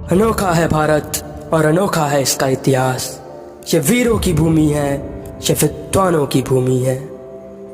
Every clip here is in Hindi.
अनोखा है भारत और अनोखा है इसका इतिहास। ये वीरों की भूमि है, ये विद्वानों की भूमि है,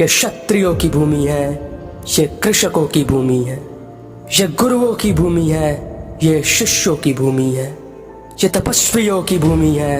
ये क्षत्रियों की भूमि है, ये कृषकों की भूमि है, ये गुरुओं की भूमि है, ये शिष्यों की भूमि है, ये तपस्वियों की भूमि है,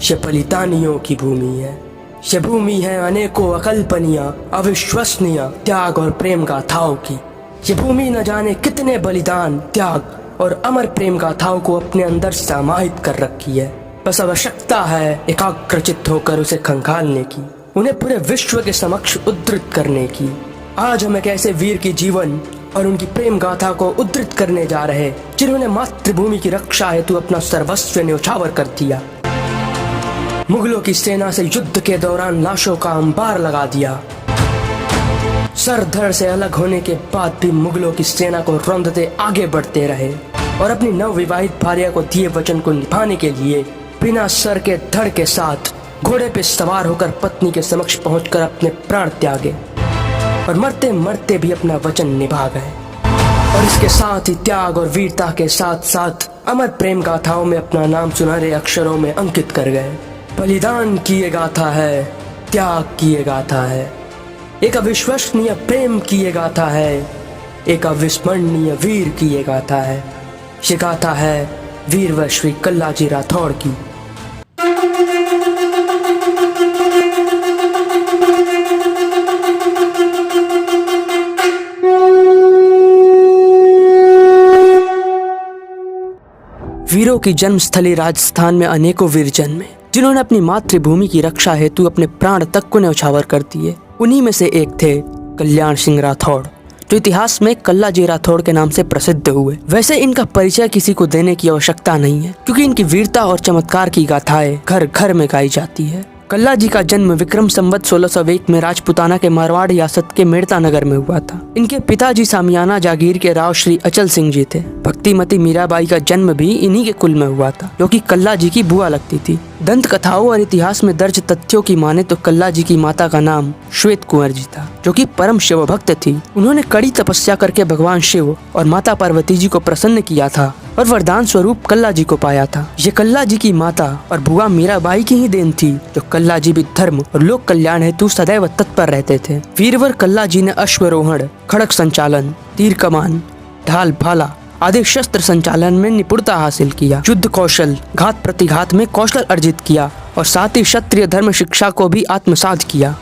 ये बलिदानियों की भूमि है। ये भूमि है अनेकों अकल्पनीय अविश्वसनीय त्याग और प्रेम गाथाओं की। ये भूमि न जाने कितने बलिदान, त्याग और अमर प्रेम गाथाओं को अपने अंदर समाहित कर रखी है। बस आवश्यकता है एकाग्रचित्त होकर उसे खंगालने की, उन्हें पूरे विश्व के समक्ष उद्धृत करने की। आज हम एक ऐसे वीर की जीवन और उनकी प्रेम गाथा को उद्धृत करने जा रहे, जिन्होंने मातृभूमि की रक्षा हेतु अपना सर्वस्व न्यौछावर कर दिया। मुगलों की सेना से युद्ध के दौरान लाशों का अंबार लगा दिया। सर धड़ से अलग होने के बाद भी मुगलों की सेना को रौंदते आगे बढ़ते रहे और अपनी नवविवाहित भार्या को दिए वचन को निभाने के लिए बिना सर के धड़ के साथ घोड़े पे सवार होकर पत्नी के समक्ष पहुंचकर अपने प्राण त्यागे और मरते मरते भी अपना वचन निभा गए। और इसके साथ ही त्याग और वीरता के साथ साथ अमर प्रेम गाथाओं में अपना नाम सुनहरे अक्षरों में अंकित कर गए। बलिदान की ये गाथा है, त्याग की ये गाथा है, एक अविश्वसनीय प्रेम की ये गाथा है, एक अविस्मरणीय वीर की ये गाथा है। ये गाथा है वीर व श्री कल्लाजी राठौड़ की। वीरों की जन्मस्थली राजस्थान में अनेकों वीर जन्मे, जिन्होंने अपनी मातृभूमि की रक्षा हेतु अपने प्राण तक को न्यौछावर कर दिए। उन्हीं में से एक थे कल्याण सिंह राठौड़, जो इतिहास में कल्लाजी राठौड़ के नाम से प्रसिद्ध हुए। वैसे इनका परिचय किसी को देने की आवश्यकता नहीं है, क्योंकि इनकी वीरता और चमत्कार की गाथाएं घर घर में गाई जाती है। कल्लाजी का जन्म विक्रम संवत 1601 में राजपुताना के मारवाड़ रियासत के मेड़ता नगर में हुआ था। इनके पिताजी सामियाना जागीर के राव श्री अचल सिंह जी थे। भक्तिमती मीराबाई का जन्म भी इन्हीं के कुल में हुआ था, जो कि कल्लाजी की बुआ लगती थी। दंत कथाओं और इतिहास में दर्ज तथ्यों की माने तो कल्लाजी की माता का नाम श्वेत कुंवर जी था, जो कि परम शिव भक्त थी। उन्होंने कड़ी तपस्या करके भगवान शिव और माता पार्वती जी को प्रसन्न किया था और वरदान स्वरूप कल्लाजी को पाया था। ये कल्लाजी की माता और बुआ मीराबाई की ही देन थी, जो कल्लाजी भी धर्म और लोक कल्याण हेतु सदैव तत्पर रहते थे। वीरवर कल्लाजी ने अश्वरोहण, खड़क संचालन, तीर कमान, ढाल भाला आदि शस्त्र संचालन में निपुणता हासिल किया। युद्ध कौशल, घात प्रतिघात में कौशल अर्जित किया और साथ ही क्षत्रिय धर्म शिक्षा को भी आत्मसात किया।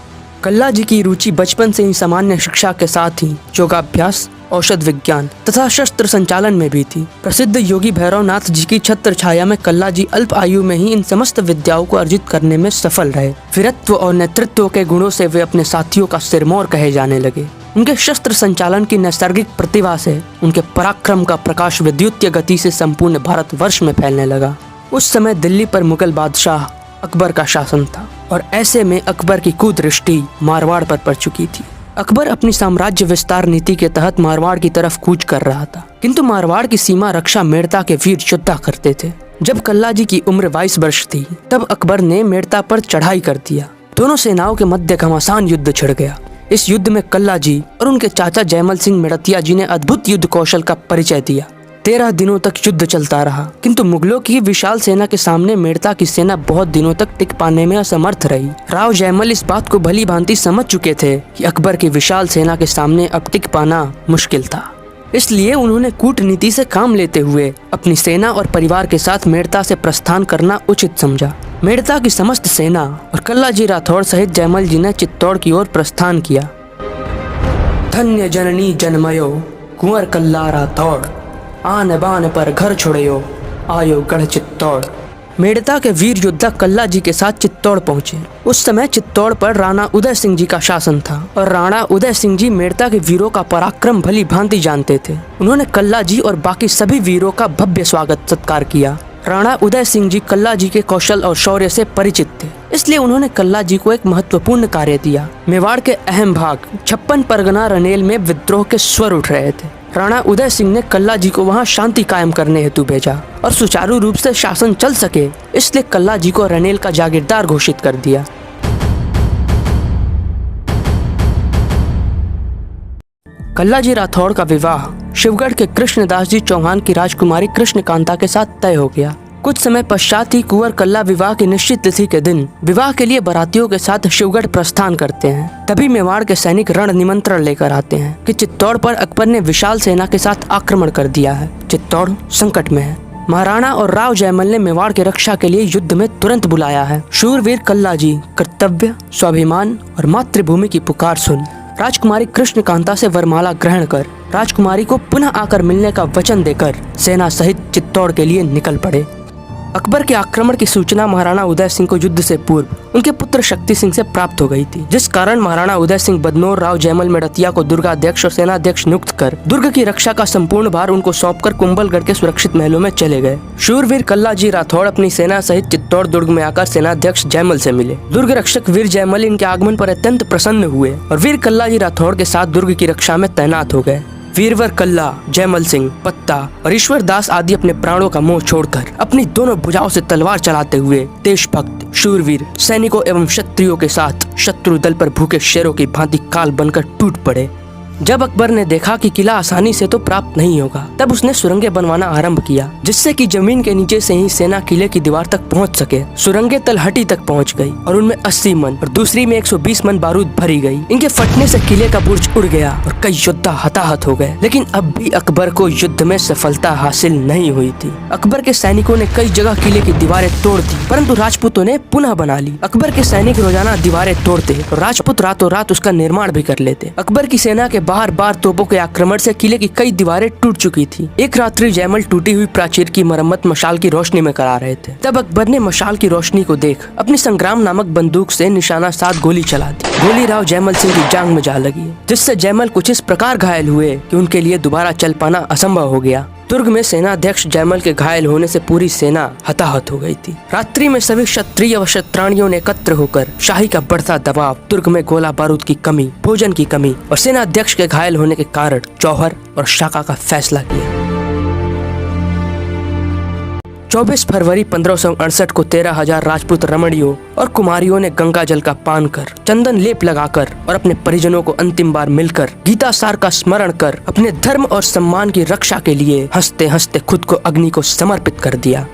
कल्लाजी की रुचि बचपन से ही सामान्य शिक्षा के साथ ही योगाभ्यास, औषध विज्ञान तथा शस्त्र संचालन में भी थी। प्रसिद्ध योगी भैरवनाथ जी की छत्र छाया में कल्लाजी अल्प आयु में ही इन समस्त विद्याओं को अर्जित करने में सफल रहे। वीरत्व और नेतृत्व के गुणों से वे अपने साथियों का सिरमौर कहे जाने लगे। उनके शस्त्र संचालन की नैसर्गिक प्रतिभा से उनके पराक्रम का प्रकाश विद्युतीय गति से संपूर्ण भारतवर्ष में फैलने लगा। उस समय दिल्ली पर मुगल बादशाह अकबर का शासन था और ऐसे में अकबर की कुदृष्टि मारवाड़ पर पड़ चुकी थी। अकबर अपनी साम्राज्य विस्तार नीति के तहत मारवाड़ की तरफ कूच कर रहा था, किंतु मारवाड़ की सीमा रक्षा मेड़ता के वीर योद्धा करते थे। जब कल्लाजी की उम्र 22 वर्ष थी, तब अकबर ने मेड़ता पर चढ़ाई कर दिया। दोनों सेनाओं के मध्य घमासान युद्ध छिड़ गया। इस युद्ध में कल्लाजी और उनके चाचा जयमल सिंह मेड़तिया जी ने अद्भुत युद्ध कौशल का परिचय दिया। 13 दिनों तक युद्ध चलता रहा, किंतु मुगलों की विशाल सेना के सामने मेड़ता की सेना बहुत दिनों तक टिक पाने में असमर्थ रही। राव जयमल इस बात को भली भांति समझ चुके थे कि अकबर की विशाल सेना के सामने अब टिक पाना मुश्किल था। इसलिए उन्होंने कूटनीति से काम लेते हुए अपनी सेना और परिवार के साथ मेड़ता से प्रस्थान करना उचित समझा। मेड़ता की समस्त सेना और कल्लाजी राठौड़ सहित जयमल जी ने चित्तौड़ की ओर प्रस्थान किया। धन्य जननी जन्मयो कुंवर कल्ला राठौड़, आन बान पर घर छोड़यो आयो गढ़ चित्तौड़। मेड़ता के वीर योद्धा कल्लाजी के साथ चित्तौड़ पहुंचे। उस समय चित्तौड़ पर राणा उदय सिंह जी का शासन था और राणा उदय सिंह जी मेड़ता के वीरों का पराक्रम भली भांति जानते थे। उन्होंने कल्लाजी और बाकी सभी वीरों का भव्य स्वागत सत्कार किया। राणा उदय सिंह जी कल्लाजी के कौशल और शौर्य से परिचित थे, इसलिए उन्होंने कल्लाजी को एक महत्वपूर्ण कार्य दिया। मेवाड़ के अहम भाग 56 परगना रनेल में विद्रोह के स्वर उठ रहे थे। राणा उदय सिंह ने कल्लाजी को वहां शांति कायम करने हेतु भेजा और सुचारू रूप से शासन चल सके, इसलिए कल्लाजी को रनेल का जागीरदार घोषित कर दिया। कल्लाजी राठौड़ का विवाह शिवगढ़ के कृष्णदास जी चौहान की राजकुमारी कृष्णकांता के साथ तय हो गया। कुछ समय पश्चात ही कुंवर कल्ला विवाह की निश्चित तिथि के दिन विवाह के लिए बारातियों के साथ शिवगढ़ प्रस्थान करते हैं। तभी मेवाड़ के सैनिक रण निमंत्रण लेकर आते हैं कि चित्तौड़ पर अकबर ने विशाल सेना के साथ आक्रमण कर दिया है। चित्तौड़ संकट में है। महाराणा और राव जयमल ने मेवाड़ की रक्षा के लिए युद्ध में तुरंत बुलाया है। शूरवीर कल्लाजी कर्तव्य, स्वाभिमान और मातृभूमि की पुकार सुन राजकुमारी कृष्णकांता से वरमाला ग्रहण कर राजकुमारी को पुनः आकर मिलने का वचन देकर सेना सहित चित्तौड़ के लिए निकल पड़े। अकबर के आक्रमण की सूचना महाराणा उदय सिंह को युद्ध से पूर्व उनके पुत्र शक्ति सिंह से प्राप्त हो गई थी, जिस कारण महाराणा उदय सिंह बदनौर राव जयमल मेड़तिया को दुर्गाध्यक्ष और सेनाध्यक्ष नियुक्त कर दुर्ग की रक्षा का संपूर्ण भार उनको सौंपकर कुंभलगढ़ के सुरक्षित महलों में चले गए। शूरवीर कल्लाजी राठौड़ अपनी सेना सहित चित्तौड़ दुर्ग में आकर सेनाध्यक्ष जयमल से मिले। दुर्ग रक्षक वीर जयमल इनके आगमन पर अत्यंत प्रसन्न हुए और वीर कल्लाजी राठौड़ के साथ दुर्ग की रक्षा में तैनात हो गए। वीरवर कल्ला, जयमल सिंह, पत्ता और ईश्वर दास आदि अपने प्राणों का मोह छोड़कर अपनी दोनों भुजाओं से तलवार चलाते हुए देशभक्त शूरवीर सैनिकों एवं क्षत्रियों के साथ शत्रु दल पर भूखे शेरों की भांति काल बनकर टूट पड़े। जब अकबर ने देखा कि किला आसानी से तो प्राप्त नहीं होगा, तब उसने सुरंगें बनवाना आरंभ किया, जिससे कि जमीन के नीचे से ही सेना किले की दीवार तक पहुंच सके। सुरंगें तलहटी तक पहुंच गई और उनमें 80 मन और दूसरी में 120 मन बारूद भरी गई। इनके फटने से किले का बुर्ज उड़ गया और कई योद्धा हताहत हो गए। लेकिन अब भी अकबर को युद्ध में सफलता हासिल नहीं हुई थी। अकबर के सैनिकों ने कई जगह किले की दीवारें तोड़ दी, परंतु राजपूतों ने पुनः बना ली। अकबर के सैनिक रोजाना दीवारें तोड़ते और राजपूत रातों रात उसका निर्माण भी कर लेते। अकबर की सेना के बार बार तोपों के आक्रमण से किले की कई दीवारें टूट चुकी थी। एक रात्रि जयमल टूटी हुई प्राचीर की मरम्मत मशाल की रोशनी में करा रहे थे। तब अकबर ने मशाल की रोशनी को देख अपनी संग्राम नामक बंदूक से निशाना साध गोली चला दी। गोली राव जयमल सिंह की जांग में जा लगी, जिससे जयमल कुछ इस प्रकार घायल हुए कि उनके लिए दोबारा चल पाना असंभव हो गया। दुर्ग में सेनाध्यक्ष जयमल के घायल होने से पूरी सेना हताहत हो गई थी। रात्रि में सभी क्षत्रिय व क्षत्राणियों ने एकत्र होकर शाही का बढ़ता दबाव, दुर्ग में गोला बारूद की कमी, भोजन की कमी और सेनाध्यक्ष के घायल होने के कारण जौहर और शाका का फैसला किया। 24 फरवरी 1568 को 13,000 राजपूत रमणियों और कुमारियों ने गंगा जल का पान कर, चंदन लेप लगाकर और अपने परिजनों को अंतिम बार मिलकर गीता सार का स्मरण कर अपने धर्म और सम्मान की रक्षा के लिए हंसते हंसते खुद को अग्नि को समर्पित कर दिया।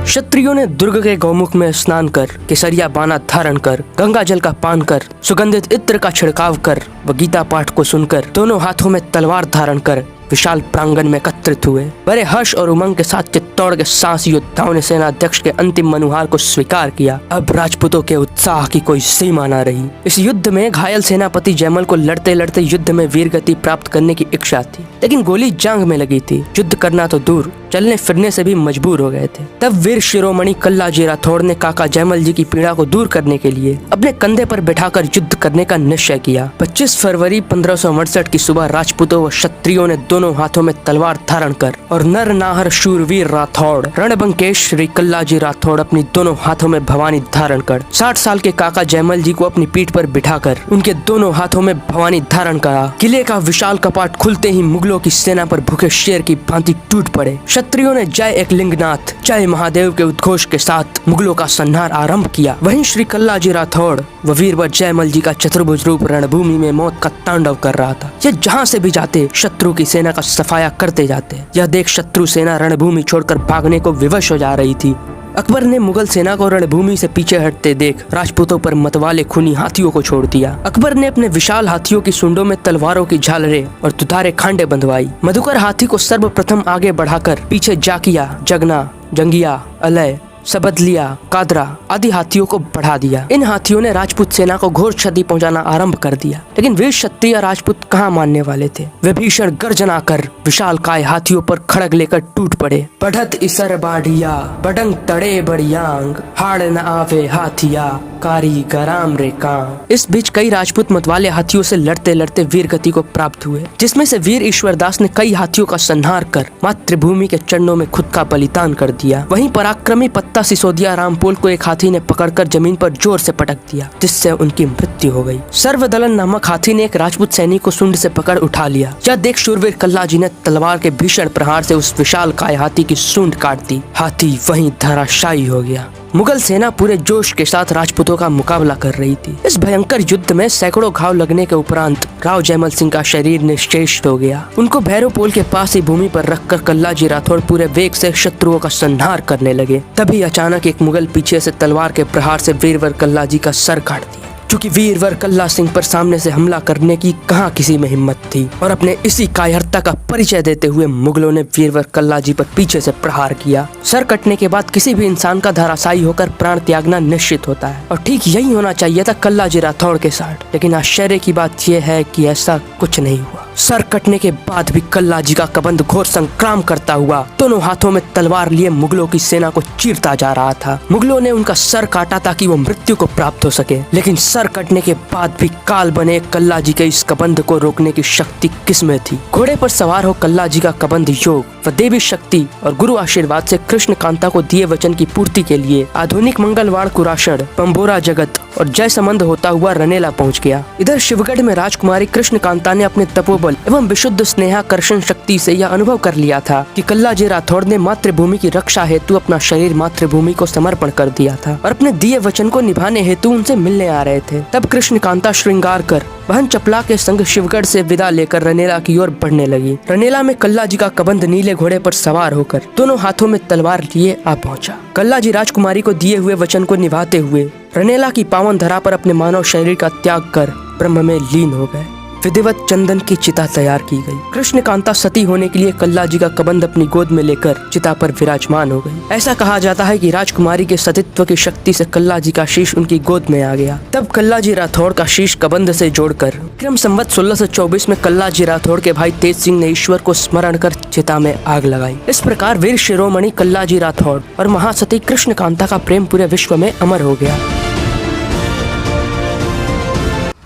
क्षत्रियों ने दुर्ग के गौमुख में स्नान कर, केसरिया बाना धारण कर, गंगा जल का पान कर, सुगंधित इत्र का छिड़काव कर व गीता पाठ को सुनकर दोनों हाथों में तलवार धारण कर विशाल प्रांगण में एकत्रित हुए। बड़े हर्ष और उमंग के साथ चित्तौड़ के साहसी योद्धाओं ने सेनाध्यक्ष के अंतिम मनुहार को स्वीकार किया। अब राजपूतों के उत्साह की कोई सीमा न रही। इस युद्ध में घायल सेनापति जयमल को लड़ते लड़ते युद्ध में वीरगति प्राप्त करने की इच्छा थी, लेकिन गोली जांग में लगी थी। युद्ध करना तो दूर, चलने फिरने से भी मजबूर हो गए थे। तब वीर शिरोमणि कल्लाजी राठौड़ ने काका जयमल जी की पीड़ा को दूर करने के लिए अपने कंधे पर बैठाकर युद्ध करने का निश्चय किया। 25 फरवरी 1568 की सुबह राजपूतों व क्षत्रियों ने दोनों हाथों में तलवार धारण कर और नर नाहर शूरवीर राठौड़ रणबंकेश श्री कल्लाजी राठौड़ अपनी दोनों हाथों में भवानी धारण कर 60 साल के काका जयमल जी को अपनी पीठ पर बिठाकर उनके दोनों हाथों में भवानी धारण करा। किले का विशाल कपाट खुलते ही मुगलों की सेना पर भूखे शेर की भांति टूट पड़े। क्षत्रियों ने जय एकलिंगनाथ, जय महादेव के उद्घोष के साथ मुगलों का संहार आरंभ किया। वहीं श्री कल्लाजी राठौड़ व वीरवर जयमल जी का चतुर्भुज रूप रणभूमि में मौत का तांडव कर रहा था। ये जहाँ से भी जाते शत्रु की सेना का सफाया करते जाते। यह देख शत्रु सेना रणभूमि छोड़कर भागने को विवश हो जा रही थी। अकबर ने मुगल सेना को रणभूमि से पीछे हटते देख राजपूतों पर मतवाले खूनी हाथियों को छोड़ दिया। अकबर ने अपने विशाल हाथियों की सूंडों में तलवारों की झालरें और दुधारे खांडे बंधवाई। मधुकर हाथी को सर्वप्रथम आगे बढ़ाकर पीछे जाकिया, जगना, जंगिया, अलय, सबदलिया, कादरा आदि हाथियों को बढ़ा दिया। इन हाथियों ने राजपूत सेना को घोर क्षति पहुंचाना आरंभ कर दिया, लेकिन वीर क्षत्रिय राजपूत कहाँ मानने वाले थे। वे भीषण गर्जना कर विशाल काय हाथियों पर खड़ग लेकर टूट पड़े। बढ़त इसर बाढ़िया, बडंग तड़े बड़ियांग, हाड़ न आवे हाथिया, कारी गराम रे काम। इस बीच कई राजपूत मतवाले हाथियों से लड़ते लड़ते वीर गति को प्राप्त हुए, जिसमें से वीर ईश्वर दास ने कई हाथियों का संहार कर मातृभूमि के चरणों में खुद का बलिदान कर दिया। वहीं पराक्रमी पत्ता सिसोदिया रामपोल को एक हाथी ने पकड़कर जमीन पर जोर से पटक दिया, जिससे उनकी मृत्यु हो गई। सर्वदलन नामक हाथी ने एक राजपूत सैनिक को सूंड से पकड़ उठा लिया। यह देख शूरवीर कल्लाजी ने तलवार के भीषण प्रहार से उस विशाल काय हाथी की सूंड काट दी। हाथी वहीं धराशायी हो गया। मुगल सेना पूरे जोश के साथ राजपूतों का मुकाबला कर रही थी। इस भयंकर युद्ध में सैकड़ों घाव लगने के उपरांत राव जयमल सिंह का शरीर निश्चेष्ट हो गया। उनको भैरव पोल के पास ही भूमि पर रखकर कल्लाजी राठौड़ पूरे वेग से शत्रुओं का संहार करने लगे। तभी अचानक एक मुगल पीछे से तलवार के प्रहार से वीरवर कल्लाजी का सर काट दिया। क्योंकि वीरवर कल्ला सिंह पर सामने से हमला करने की कहाँ किसी में हिम्मत थी और अपने इसी कायरता का परिचय देते हुए मुगलों ने वीरवर कल्लाजी पर पीछे से प्रहार किया। सर कटने के बाद किसी भी इंसान का धराशायी होकर प्राण त्यागना निश्चित होता है और ठीक यही होना चाहिए था कल्लाजी राठौड़ के साथ। लेकिन आश्चर्य की बात यह है कि ऐसा कुछ नहीं हुआ। सर कटने के बाद भी कल्लाजी का कबंध घोर संग्राम करता हुआ दोनों हाथों में तलवार लिए मुगलों की सेना को चीरता जा रहा था। मुगलों ने उनका सर काटा ताकि वो मृत्यु को प्राप्त हो सके, लेकिन सर कटने के बाद भी काल बने कल्लाजी के इस कबंध को रोकने की शक्ति किसमें थी। घोड़े पर सवार हो कल्लाजी का कबंध योग व देवी शक्ति और गुरु आशीर्वाद से कृष्ण कांता को दिए वचन की पूर्ति के लिए आधुनिक मंगलवाड़ कुराशड़, पंबोरा जगत और जयसमंद होता हुआ रनेला पहुंच गया। इधर शिवगढ़ में राजकुमारी कृष्ण कांता ने अपने तपोबल एवं विशुद्ध स्नेहाकर्षण शक्ति से यह अनुभव कर लिया था कि कल्लाजी राठौड़ ने मातृभूमि की रक्षा हेतु अपना शरीर मातृभूमि को समर्पण कर दिया था और अपने दिए वचन को निभाने हेतु उनसे मिलने आ रहे थे। तब कृष्ण कांता श्रृंगार कर बहन चपला के संग शिवगढ़ से विदा लेकर रनेला की ओर बढ़ने लगी। रनेला में कल्लाजी का कबंध नीले घोड़े पर सवार होकर दोनों हाथों में तलवार लिए आ पहुंचा। कल्लाजी राजकुमारी को दिए हुए वचन को निभाते हुए रनेला की पावन धरा पर अपने मानव शरीर का त्याग कर ब्रह्म में लीन हो गए। विधिवत चंदन की चिता तैयार की गई। कृष्ण कांता सती होने के लिए कल्लाजी का कबंध अपनी गोद में लेकर चिता पर विराजमान हो गई। ऐसा कहा जाता है कि राजकुमारी के सतीत्व की शक्ति से कल्लाजी का शीश उनकी गोद में आ गया। तब कल्लाजी राठौड़ का शीश कबंध से जोड़कर विक्रम संवत 1624 में कल्लाजी राठौड़ के भाई तेज सिंह ने ईश्वर को स्मरण कर चिता में आग लगाई। इस प्रकार वीर शिरोमणि कल्लाजी राठौड़ और महासती कृष्ण कांता का प्रेम पूरे विश्व में अमर हो गया।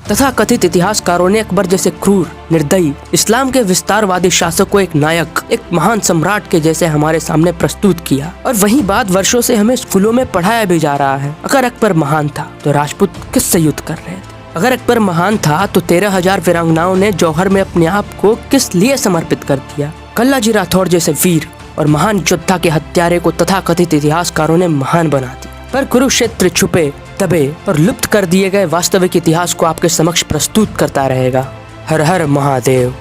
तथा कथित इतिहासकारों ने अकबर जैसे क्रूर, निर्दयी, इस्लाम के विस्तारवादी शासक को एक नायक, एक महान सम्राट के जैसे हमारे सामने प्रस्तुत किया। और वही बात वर्षों से हमें स्कूलों में पढ़ाया भी जा रहा है। अगर अकबर महान था तो राजपूत किससे युद्ध कर रहे थे? अगर अकबर महान था तो 13,000 वीरांगनाओं ने जौहर में अपने आप को किस लिए समर्पित कर दिया? कल्लाजी राठौड़ जैसे वीर और महान योद्धा के हत्यारे को तथा कथित इतिहासकारों ने महान बना दिया। पर कुरुक्षेत्र छुपे, दबे और लुप्त कर दिए गए वास्तविक इतिहास को आपके समक्ष प्रस्तुत करता रहेगा। हर हर महादेव।